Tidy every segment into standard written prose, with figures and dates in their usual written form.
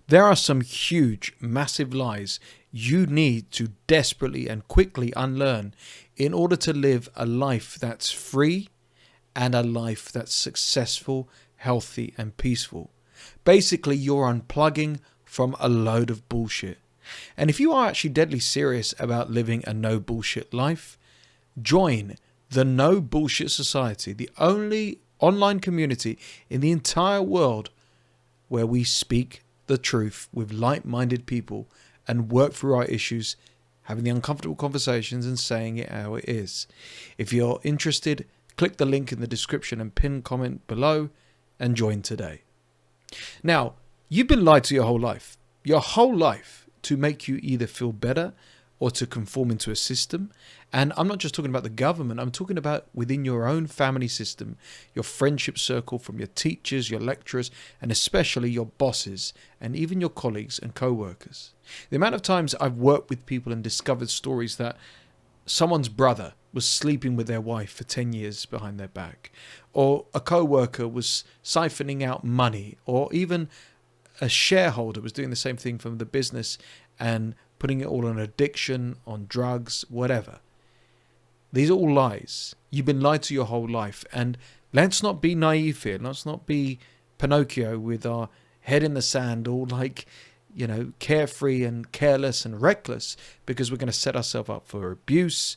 There are some huge, massive lies you need to desperately and quickly unlearn in order to live a life that's free and a life that's successful, healthy, and peaceful. Basically, you're unplugging from a load of bullshit. And if you are actually deadly serious about living a no bullshit life, join the No Bullshit Society, the only online community in the entire world where we speak the truth with like-minded people and work through our issues, having the uncomfortable conversations and saying it how it is. If you're interested, click the link in the description and pin comment below and join today. Now, you've been lied to your whole life to make you either feel better or to conform into a system. And I'm not just talking about the government, I'm talking about within your own family system, your friendship circle, from your teachers, your lecturers, and especially your bosses, and even your colleagues and co-workers. The amount of times I've worked with people and discovered stories that someone's brother was sleeping with their wife for 10 years behind their back, or a co-worker was siphoning out money, or even a shareholder was doing the same thing from the business and putting it all on addiction, on drugs, whatever. These are all lies. You've been lied to your whole life. And let's not be naive here. Let's not be Pinocchio with our head in the sand, all like, carefree and careless and reckless, because we're going to set ourselves up for abuse,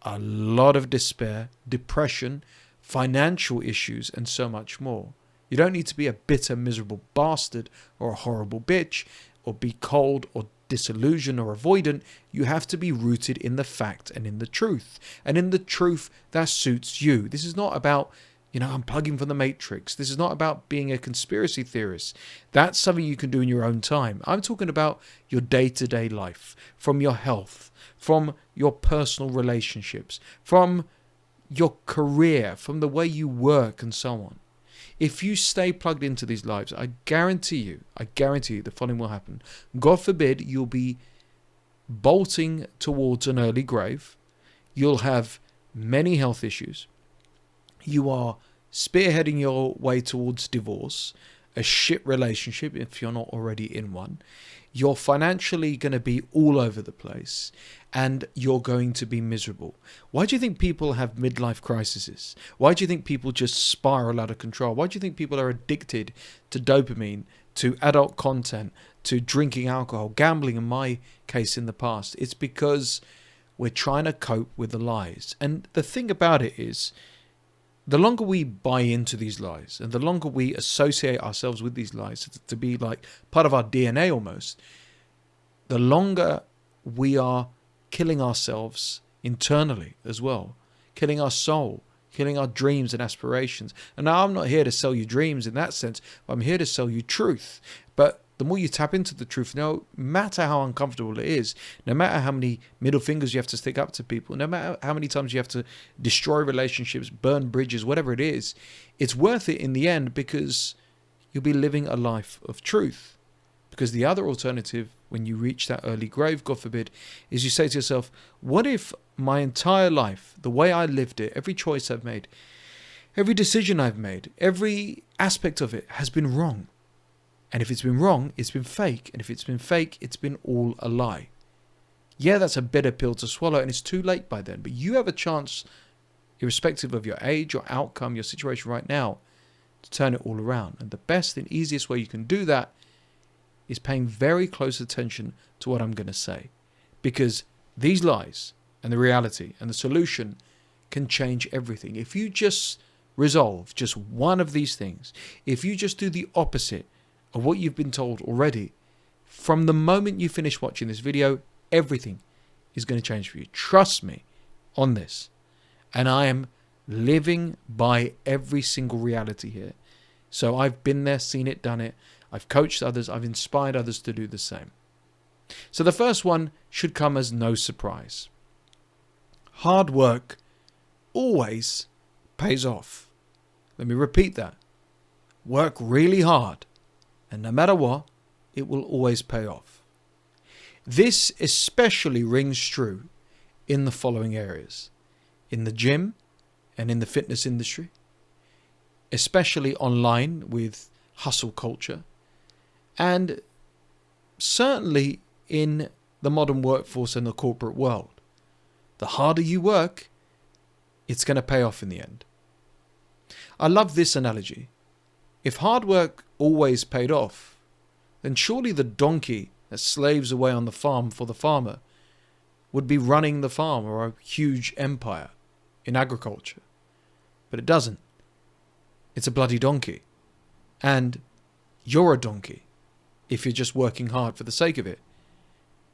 a lot of despair, depression, financial issues, and so much more. You don't need to be a bitter, miserable bastard or a horrible bitch or be cold or disillusioned or avoidant. You have to be rooted in the fact and in the truth, and in the truth that suits you. This is not about, unplugging from the matrix. This is not about being a conspiracy theorist. That's something you can do in your own time. I'm talking about your day-to-day life, from your health, from your personal relationships, from your career, from the way you work and so on. If you stay plugged into these lives, I guarantee you the following will happen. God forbid you'll be bolting towards an early grave. You'll have many health issues. You are spearheading your way towards divorce, a shit relationship if you're not already in one. You're financially going to be all over the place, and you're going to be miserable. Why do you think people have midlife crises? Why do you think people just spiral out of control? Why do you think people are addicted to dopamine, to adult content, to drinking alcohol, gambling in my case in the past? It's because we're trying to cope with the lies. And the thing about it is, the longer we buy into these lies and the longer we associate ourselves with these lies to be like part of our DNA almost, the longer we are killing ourselves internally as well, killing our soul, killing our dreams and aspirations. And now I'm not here to sell you dreams in that sense, but I'm here to sell you truth. But the more you tap into the truth, no matter how uncomfortable it is, no matter how many middle fingers you have to stick up to people, no matter how many times you have to destroy relationships, burn bridges, whatever it is, it's worth it in the end, because you'll be living a life of truth. Because the other alternative, when you reach that early grave, God forbid, is you say to yourself, what if my entire life, the way I lived it, every choice I've made, every decision I've made, every aspect of it has been wrong? And if it's been wrong, it's been fake. And if it's been fake, it's been all a lie. Yeah, that's a bitter pill to swallow, and it's too late by then. But you have a chance, irrespective of your age, your outcome, your situation right now, to turn it all around. And the best and easiest way you can do that is paying very close attention to what I'm going to say. Because these lies and the reality and the solution can change everything. If you just resolve just one of these things, if you just do the opposite of what you've been told already, from the moment you finish watching this video, everything is going to change for you. Trust me on this. And I am living by every single reality here. So I've been there, seen it, done it. I've coached others. I've inspired others to do the same. So the first one should come as no surprise. Hard work always pays off. Let me repeat that. Work really hard, and no matter what, it will always pay off. This especially rings true in the following areas: in the gym and in the fitness industry, especially online with hustle culture, and certainly in the modern workforce and the corporate world. The harder you work, it's going to pay off in the end. I love this analogy. If hard work always paid off, then surely the donkey that slaves away on the farm for the farmer would be running the farm or a huge empire in agriculture. But it doesn't. It's a bloody donkey. And you're a donkey if you're just working hard for the sake of it.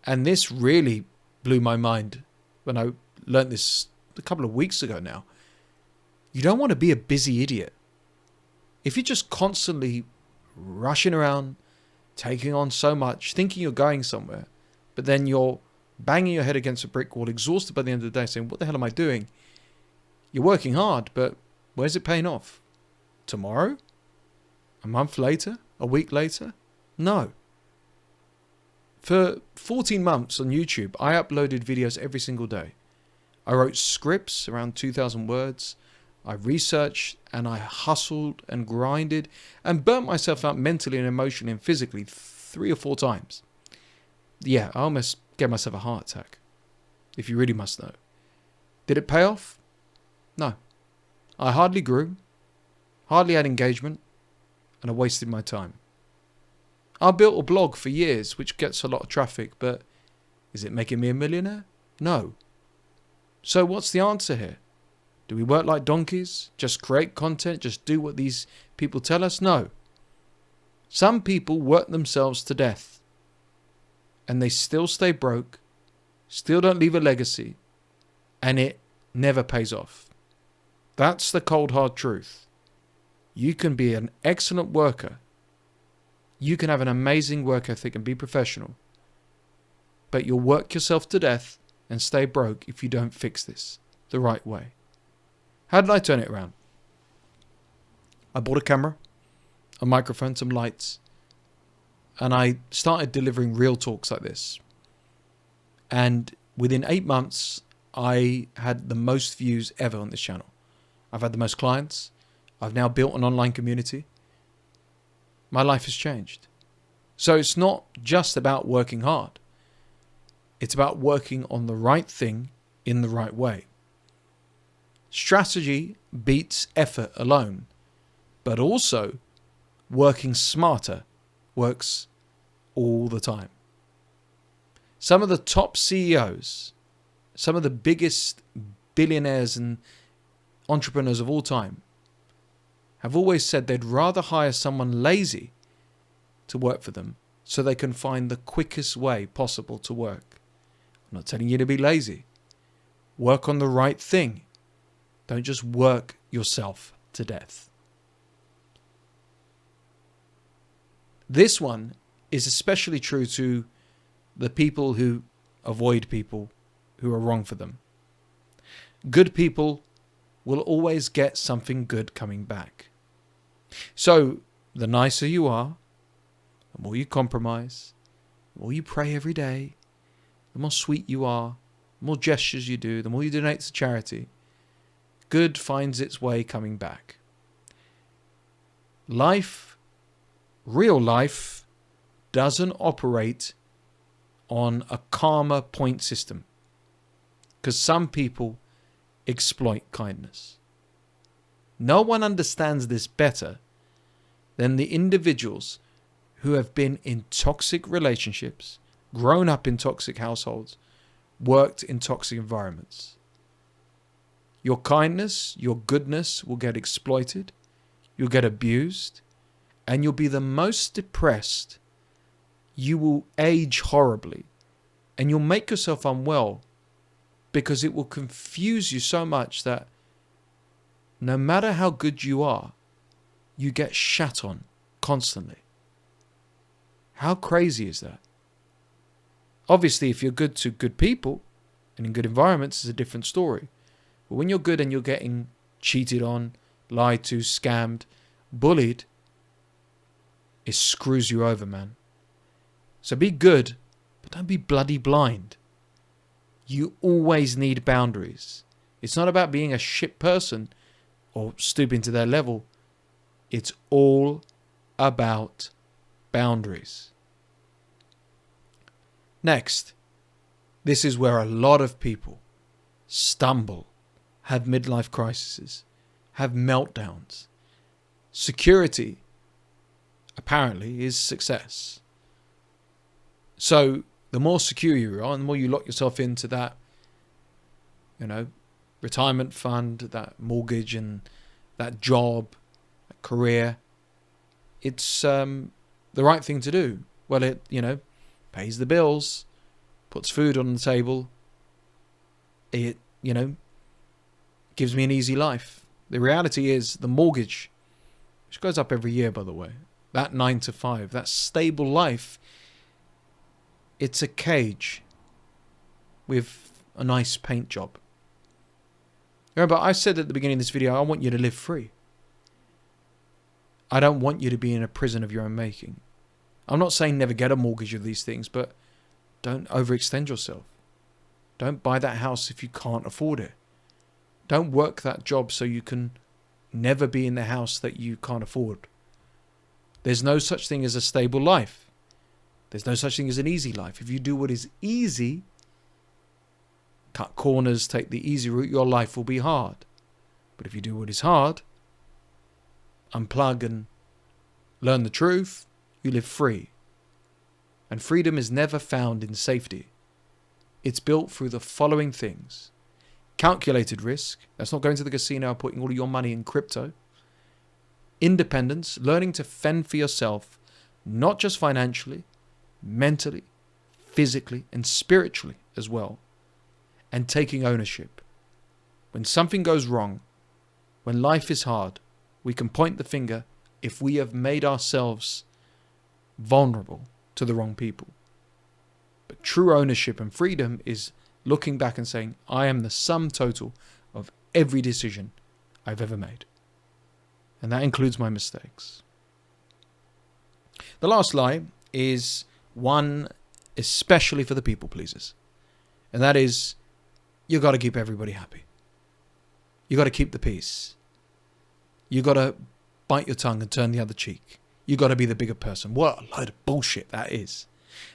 And this really blew my mind when I learned this a couple of weeks ago now. You don't want to be a busy idiot. If you're just constantly rushing around, taking on so much, thinking you're going somewhere, but then you're banging your head against a brick wall, exhausted by the end of the day, saying, what the hell am I doing? You're working hard, but where's it paying off? Tomorrow? A month later? A week later? No. For 14 months on YouTube, I uploaded videos every single day. I wrote scripts around 2,000 words. I researched and I hustled and grinded and burnt myself out mentally and emotionally and physically 3 or 4 times. Yeah, I almost gave myself a heart attack, if you really must know. Did it pay off? No. I hardly grew, hardly had engagement, and I wasted my time. I built a blog for years, which gets a lot of traffic, but is it making me a millionaire? No. So what's the answer here? Do we work like donkeys? Just create content? Just do what these people tell us? No. Some people work themselves to death, and they still stay broke, still don't leave a legacy, and it never pays off. That's the cold hard truth. You can be an excellent worker. You can have an amazing work ethic and be professional, but you'll work yourself to death and stay broke if you don't fix this the right way. How did I turn it around? I bought a camera, a microphone, some lights, and I started delivering real talks like this. And within 8 months, I had the most views ever on this channel. I've had the most clients. I've now built an online community. My life has changed. So it's not just about working hard. It's about working on the right thing in the right way. Strategy beats effort alone, but also working smarter works all the time. Some of the top CEOs, some of the biggest billionaires and entrepreneurs of all time have always said they'd rather hire someone lazy to work for them so they can find the quickest way possible to work. I'm not telling you to be lazy. Work on the right thing. Don't just work yourself to death. This one is especially true to the people who avoid people who are wrong for them. Good people will always get something good coming back. So the nicer you are, the more you compromise, the more you pray every day, the more sweet you are, the more gestures you do, the more you donate to charity, good finds its way coming back. Life, real life, doesn't operate on a karma point system because some people exploit kindness. No one understands this better than the individuals who have been in toxic relationships, grown up in toxic households, worked in toxic environments. Your kindness, your goodness will get exploited, you'll get abused, and you'll be the most depressed. You will age horribly, and you'll make yourself unwell because it will confuse you so much that no matter how good you are, you get shat on constantly. How crazy is that? Obviously, if you're good to good people and in good environments, it's a different story. But when you're good and you're getting cheated on, lied to, scammed, bullied, it screws you over, man. So be good, but don't be bloody blind. You always need boundaries. It's not about being a shit person or stooping to their level. It's all about boundaries. Next, this is where a lot of people stumble, have midlife crises, have meltdowns. Security, apparently, is success. So the more secure you are, and the more you lock yourself into that, retirement fund, that mortgage and that job, that career, it's the right thing to do. Well, it, pays the bills, puts food on the table. It, gives me an easy life. The reality is the mortgage, which goes up every year, by the way, that 9 to 5, that stable life, it's a cage with a nice paint job. Remember, I said at the beginning of this video, I want you to live free. I don't want you to be in a prison of your own making. I'm not saying never get a mortgage of these things, but don't overextend yourself. Don't buy that house if you can't afford it. Don't work that job so you can never be in the house that you can't afford. There's no such thing as a stable life. There's no such thing as an easy life. If you do what is easy, cut corners, take the easy route, your life will be hard. But if you do what is hard, unplug and learn the truth, you live free. And freedom is never found in safety. It's built through the following things. Calculated risk. That's not going to the casino and putting all of your money in crypto. Independence. Learning to fend for yourself, not just financially, mentally, physically, and spiritually as well. And taking ownership. When something goes wrong, when life is hard, we can point the finger if we have made ourselves vulnerable to the wrong people. But true ownership and freedom is looking back and saying, I am the sum total of every decision I've ever made. And that includes my mistakes. The last lie is one especially for the people pleasers. And that is, you got to keep everybody happy. You got to keep the peace. You got to bite your tongue and turn the other cheek. You got to be the bigger person. What a load of bullshit that is.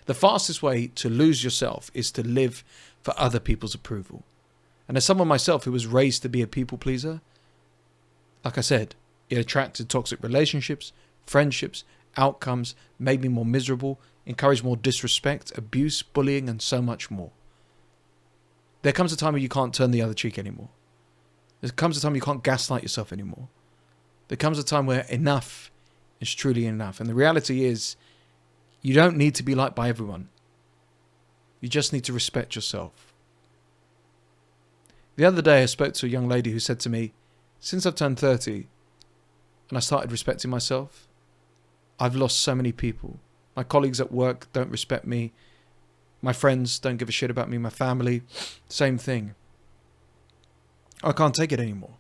The fastest way to lose yourself is to live for other people's approval. And as someone myself who was raised to be a people pleaser, like I said, it attracted toxic relationships, friendships, outcomes, made me more miserable, encouraged more disrespect, abuse, bullying, and so much more. There comes a time where you can't turn the other cheek anymore. There comes a time you can't gaslight yourself anymore. There comes a time where enough is truly enough. And the reality is, you don't need to be liked by everyone. You just need to respect yourself. The other day I spoke to a young lady who said to me, since I've turned 30 and I started respecting myself, I've lost so many people. My colleagues at work don't respect me. My friends don't give a shit about me. My family, same thing. I can't take it anymore.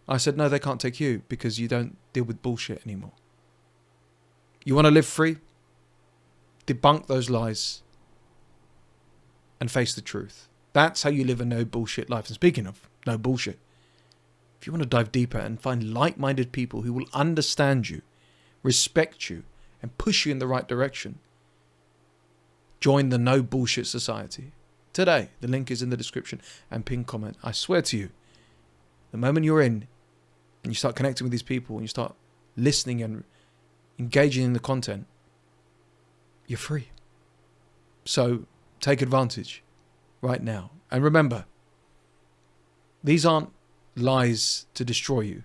I said, no, they can't take you because you don't deal with bullshit anymore. You want to live free? Debunk those lies and face the truth. That's how you live a no bullshit life. And speaking of no bullshit, if you want to dive deeper and find like-minded people who will understand you, respect you, and push you in the right direction, join the No Bullshit Society. Today, the link is in the description and pinned comment. I swear to you, the moment you're in and you start connecting with these people and you start listening and engaging in the content, you're free. So take advantage right now. And remember, these aren't lies to destroy you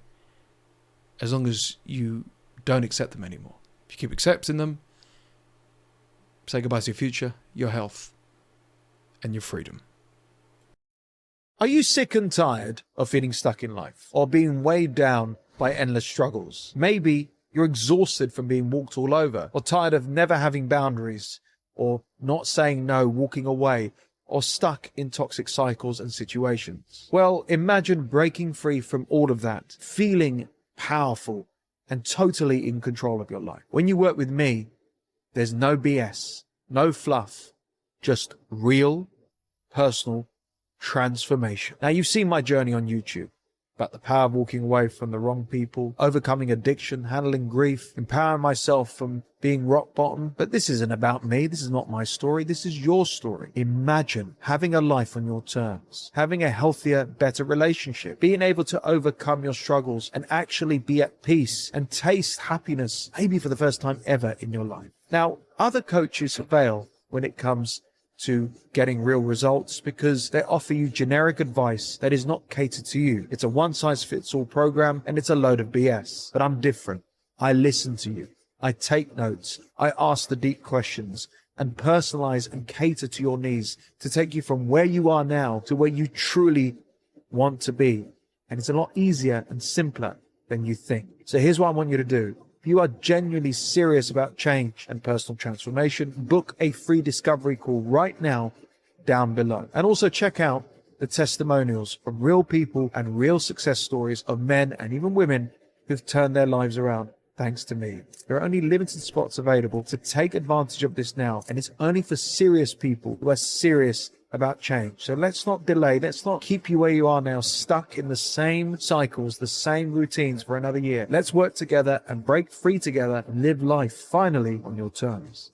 as long as you don't accept them anymore. If you keep accepting them, say goodbye to your future, your health, and your freedom. Are you sick and tired of feeling stuck in life or being weighed down by endless struggles? Maybe you're exhausted from being walked all over, or tired of never having boundaries, or not saying no, walking away, or stuck in toxic cycles and situations. Well, imagine breaking free from all of that, feeling powerful and totally in control of your life. When you work with me, there's no BS, no fluff, just real, personal transformation. Now, you've seen my journey on YouTube. about the power of walking away from the wrong people, overcoming addiction, handling grief, empowering myself from being rock bottom. But this isn't about me. This is not my story. This is your story. Imagine having a life on your terms, having a healthier, better relationship, being able to overcome your struggles and actually be at peace and taste happiness, maybe for the first time ever in your life. Now, other coaches fail when it comes to getting real results because they offer you generic advice that is not catered to you. It's a one-size-fits-all program and it's a load of BS. But I'm different. I listen to you. I take notes. I ask the deep questions and personalize and cater to your needs to take you from where you are now to where you truly want to be. And it's a lot easier and simpler than you think. So here's what I want you to do. If you are genuinely serious about change and personal transformation, book a free discovery call right now down below. And also check out the testimonials from real people and real success stories of men and even women who've turned their lives around thanks to me. There are only limited spots available, to take advantage of this now. And it's only for serious people who are serious about change. So let's not delay. Let's not keep you where you are now, stuck in the same cycles, the same routines for another year. Let's work together and break free together and live life finally on your terms.